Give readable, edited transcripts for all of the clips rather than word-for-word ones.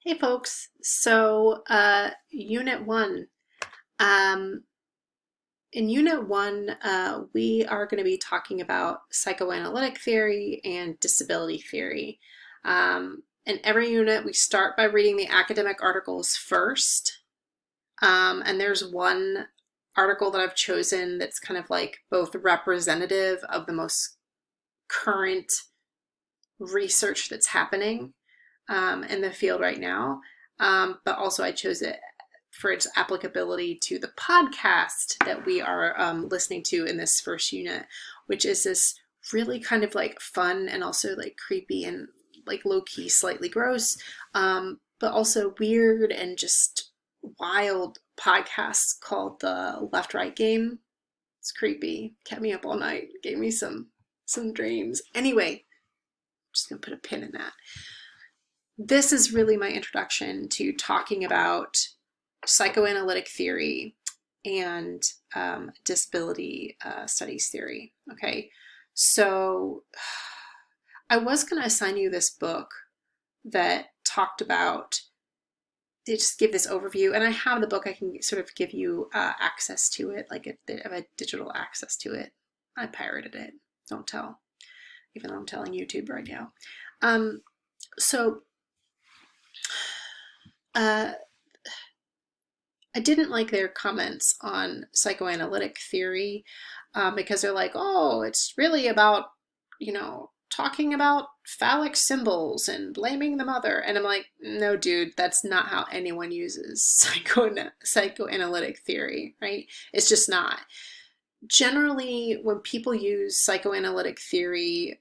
Hey folks, so Unit 1. Um, in Unit 1, we are going to be talking about psychoanalytic theory and disability theory. In every unit, we start by reading the academic articles first, and there's one article that I've chosen that's kind of like both representative of the most current research that's happening in the field right now. But also I chose it for its applicability to the podcast that we are listening to in this first unit, which is this really kind of like fun and also like creepy and like low-key slightly gross, but also weird and just wild podcast called The Left Right Game. It's creepy, kept me up all night, gave me some dreams. Anyway, I'm just gonna put a pin in that. This is really my introduction to talking about psychoanalytic theory and disability studies theory. Okay, so I was going to assign you this book that talked about, just give this overview, and I have the book. I can sort of give you access to it, like I have a digital access to it. I pirated it, don't tell, even though I'm telling YouTube right now. So I didn't like their comments on psychoanalytic theory because they're like, oh, it's really about, talking about phallic symbols and blaming the mother. And I'm like, no, dude, that's not how anyone uses psychoanalytic theory, right? It's just not. Generally, when people use psychoanalytic theory,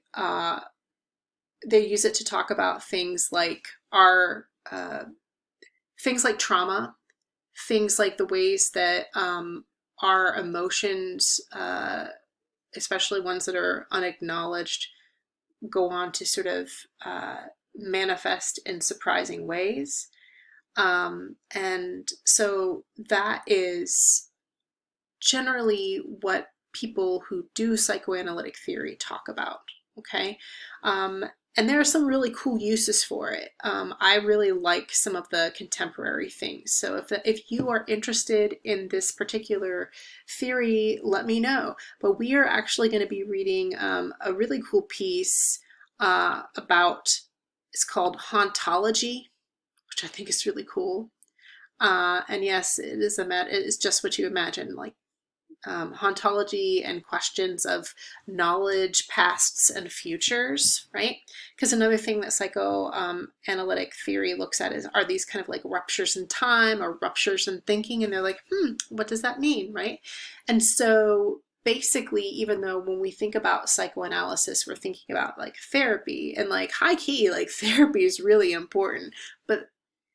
they use it to talk about things like things like trauma, things like the ways that our emotions, especially ones that are unacknowledged, go on to sort of manifest in surprising ways. And so that is generally what people who do psychoanalytic theory talk about, okay? And there are some really cool uses for it. I really like some of the contemporary things. So if you are interested in this particular theory, let me know. But we are actually going to be reading a really cool piece about, it's called Hauntology, which I think is really cool. And yes, it is just what you imagine, like hauntology and questions of knowledge, pasts, and futures, right? Because another thing that psychoanalytic theory looks at are these kind of like ruptures in time or ruptures in thinking, and they're like, what does that mean, right? And so basically, even though when we think about psychoanalysis, we're thinking about like therapy, and like high key, like therapy is really important, but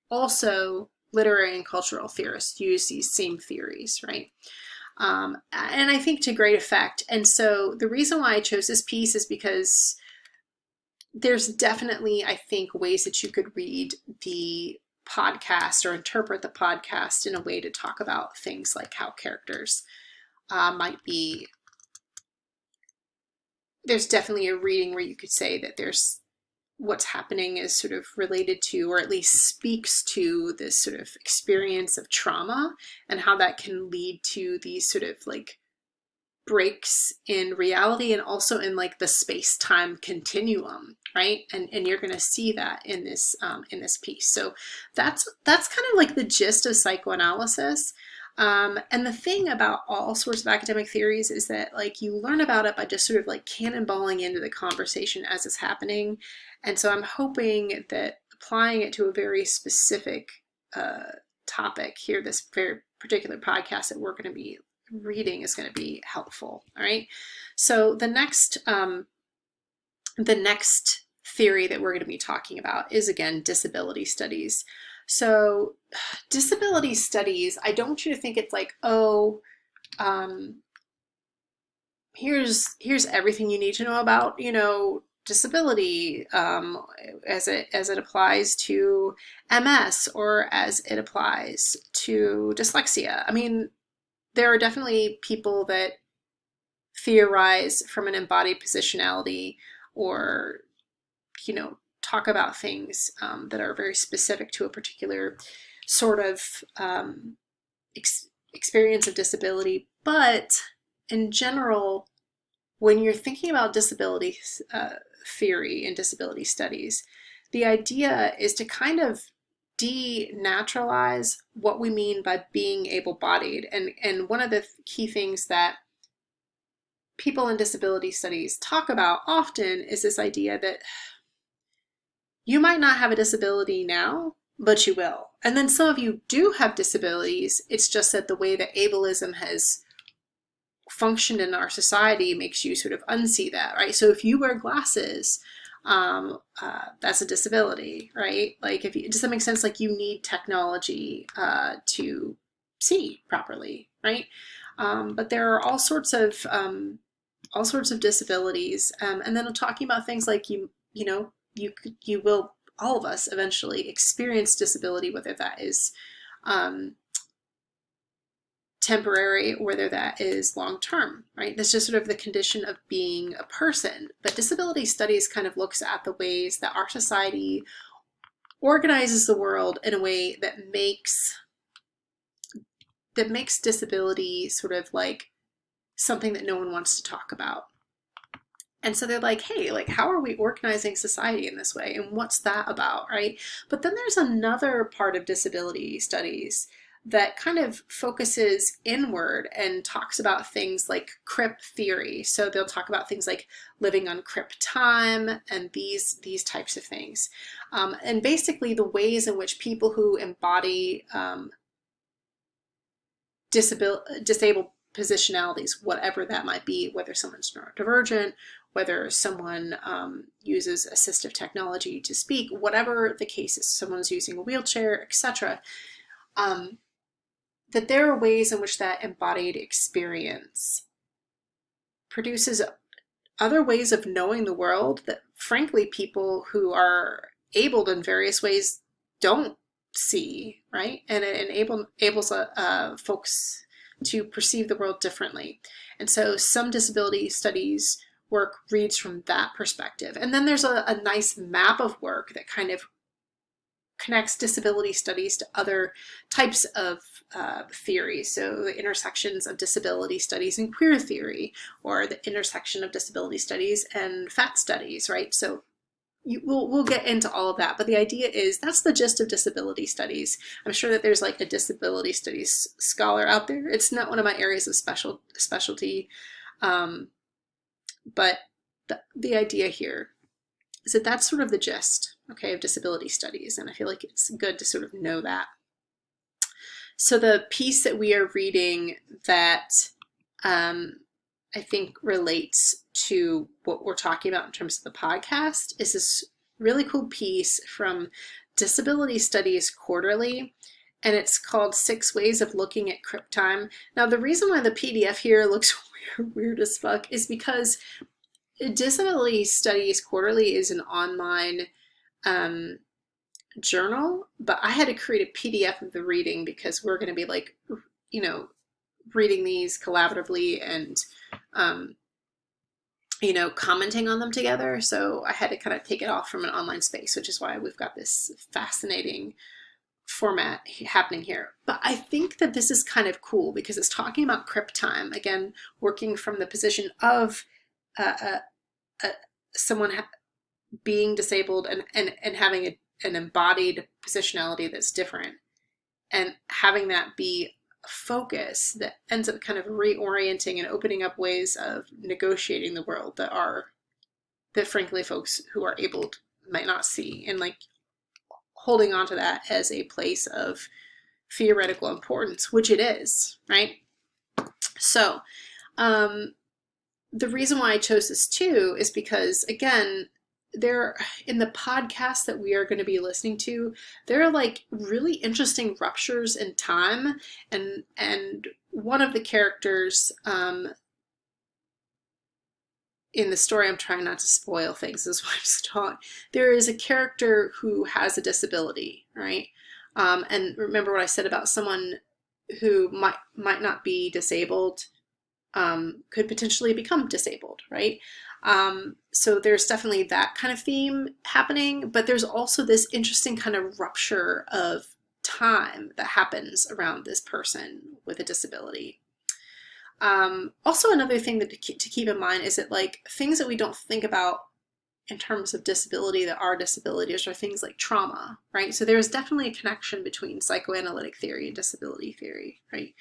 also literary and cultural theorists use these same theories, right? And I think to great effect. And so the reason why I chose this piece is because there's definitely, I think, ways that you could read the podcast or interpret the podcast in a way to talk about things like how characters might be. There's definitely a reading where you could say that there's what's happening is sort of related to, or at least speaks to, this sort of experience of trauma and how that can lead to these sort of like breaks in reality and also in like the space-time continuum, right? And you're going to see that in this piece. So that's kind of like the gist of psychoanalysis. And the thing about all sorts of academic theories is that like you learn about it by just sort of like cannonballing into the conversation as it's happening. And so I'm hoping that applying it to a very specific topic here, this very particular podcast that we're going to be reading, is going to be helpful. All right. So the next theory that we're going to be talking about is, again, disability studies. So disability studies, I don't want you to think it's like, oh, here's everything you need to know about, disability as it applies to MS or as it applies to dyslexia. I mean, there are definitely people that theorize from an embodied positionality or, talk about things that are very specific to a particular sort of experience of disability. But in general, when you're thinking about disability theory and disability studies, the idea is to kind of denaturalize what we mean by being able-bodied. And one of the key things that people in disability studies talk about often is this idea that you might not have a disability now, but you will. And then some of you do have disabilities. It's just that the way that ableism has functioned in our society makes you sort of unsee that, right? So if you wear glasses, that's a disability, right? Like, if you, does that make sense? Like, you need technology to see properly, right? But there are all sorts of disabilities, and then I'm talking about things like you will, all of us eventually experience disability, whether that is temporary, whether that is long-term, right? That's just sort of the condition of being a person. But disability studies kind of looks at the ways that our society organizes the world in a way that makes disability sort of like something that no one wants to talk about. And so they're like, hey, like, how are we organizing society in this way? And what's that about, right? But then there's another part of disability studies that kind of focuses inward and talks about things like crip theory. So they'll talk about things like living on crip time and these types of things. And basically the ways in which people who embody disabled positionalities, whatever that might be, whether someone's neurodivergent, whether someone uses assistive technology to speak, whatever the case is, someone's using a wheelchair, etc., that there are ways in which that embodied experience produces other ways of knowing the world that, frankly, people who are abled in various ways don't see, right? And it enables folks to perceive the world differently. And so some disability studies work reads from that perspective. And then there's a nice map of work that kind of connects disability studies to other types of theory. So the intersections of disability studies and queer theory, or the intersection of disability studies and fat studies, right? So we'll get into all of that, but the idea is that's the gist of disability studies. I'm sure that there's like a disability studies scholar out there. It's not one of my areas of specialty, but the idea here is that that's sort of the gist, okay, of disability studies, and I feel like it's good to sort of know that. So the piece that we are reading that I think relates to what we're talking about in terms of the podcast is this really cool piece from Disability Studies Quarterly, and it's called 6 Ways of Looking at Crip Time. Now, the reason why the PDF here looks weird as fuck is because Disability Studies Quarterly is an online journal, but I had to create a PDF of the reading because we're going to be like, you know, reading these collaboratively and you know, commenting on them together. So I had to kind of take it off from an online space, which is why we've got this fascinating format happening here. But I think that this is kind of cool because it's talking about crip time, again, working from the position of someone being disabled and having an embodied positionality that's different, and having that be a focus that ends up kind of reorienting and opening up ways of negotiating the world that frankly folks who are able might not see, and like holding on to that as a place of theoretical importance, which it is, right? So the reason why I chose this too is because, again, there in the podcast that we are going to be listening to, there are like really interesting ruptures in time, and one of the characters in the story, I'm trying not to spoil things, this is why I'm talking. There is a character who has a disability, right? And remember what I said about someone who might not be disabled, could potentially become disabled, right? So there's definitely that kind of theme happening, but there's also this interesting kind of rupture of time that happens around this person with a disability. Also, another thing that to keep in mind is that like things that we don't think about in terms of disability that are disabilities are things like trauma, right? So there's definitely a connection between psychoanalytic theory and disability theory, right?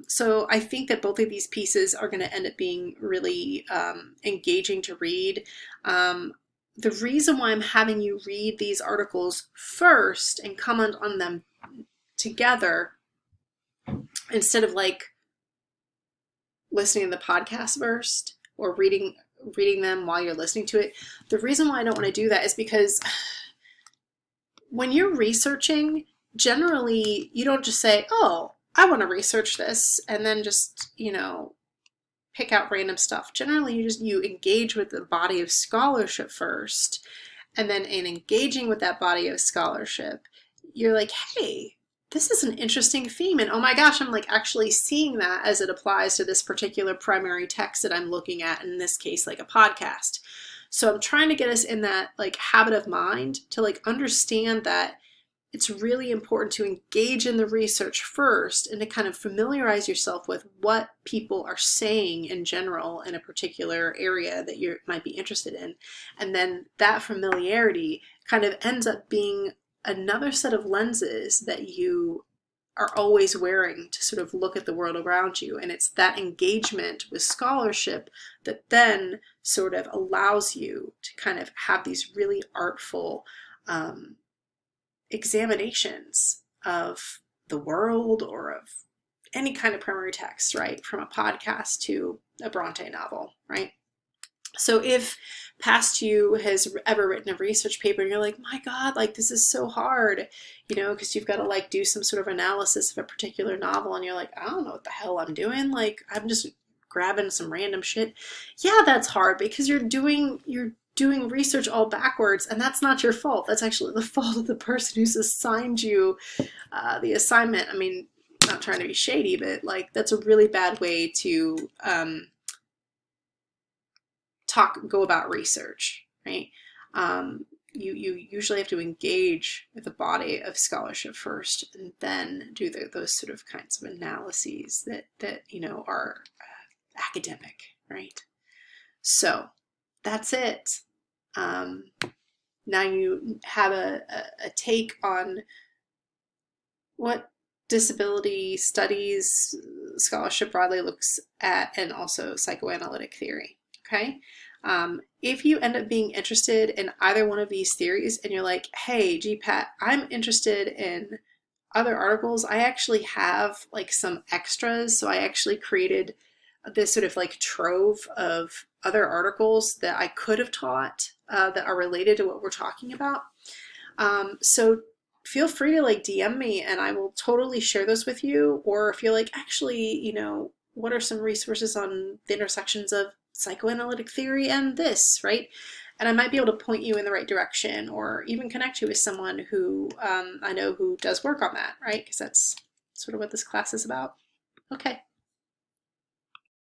So I think that both of these pieces are going to end up being really engaging to read. The reason why I'm having you read these articles first and comment on them together instead of like listening to the podcast first or reading them while you're listening to it. The reason why I don't want to do that is because when you're researching, generally you don't just say, oh, I want to research this and then just, you know, pick out random stuff. Generally you engage with the body of scholarship first, and then in engaging with that body of scholarship, you're like, hey, this is an interesting theme, and oh my gosh, I'm like actually seeing that as it applies to this particular primary text that I'm looking at, in this case like a podcast. So I'm trying to get us in that like habit of mind to like understand that it's really important to engage in the research first and to kind of familiarize yourself with what people are saying in general in a particular area that you might be interested in. And then that familiarity kind of ends up being another set of lenses that you are always wearing to sort of look at the world around you. And it's that engagement with scholarship that then sort of allows you to kind of have these really artful examinations of the world or of any kind of primary text, right? From a podcast to a Bronte novel, right? So if past you has ever written a research paper and you're like, my God, like this is so hard, you know, because you've got to like do some sort of analysis of a particular novel and you're like, I don't know what the hell I'm doing. Like I'm just grabbing some random shit. Yeah, that's hard because you're doing research all backwards, and that's not your fault. That's actually the fault of the person who's assigned you the assignment. I mean, not trying to be shady, but like that's a really bad way to go about research, right? You usually have to engage with the body of scholarship first, and then do those sort of kinds of analyses that you know are academic, right? So that's it. Now you have a take on what disability studies scholarship broadly looks at, and also psychoanalytic theory, okay? If you end up being interested in either one of these theories and you're like, hey, Pat, I'm interested in other articles, I actually have like some extras. So I actually created this sort of like trove of other articles that I could have taught that are related to what we're talking about. So feel free to like DM me and I will totally share those with you. Or if you're like, actually, you know, what are some resources on the intersections of psychoanalytic theory and this, right? And I might be able to point you in the right direction, or even connect you with someone who I know who does work on that, right? Because that's sort of what this class is about. Okay.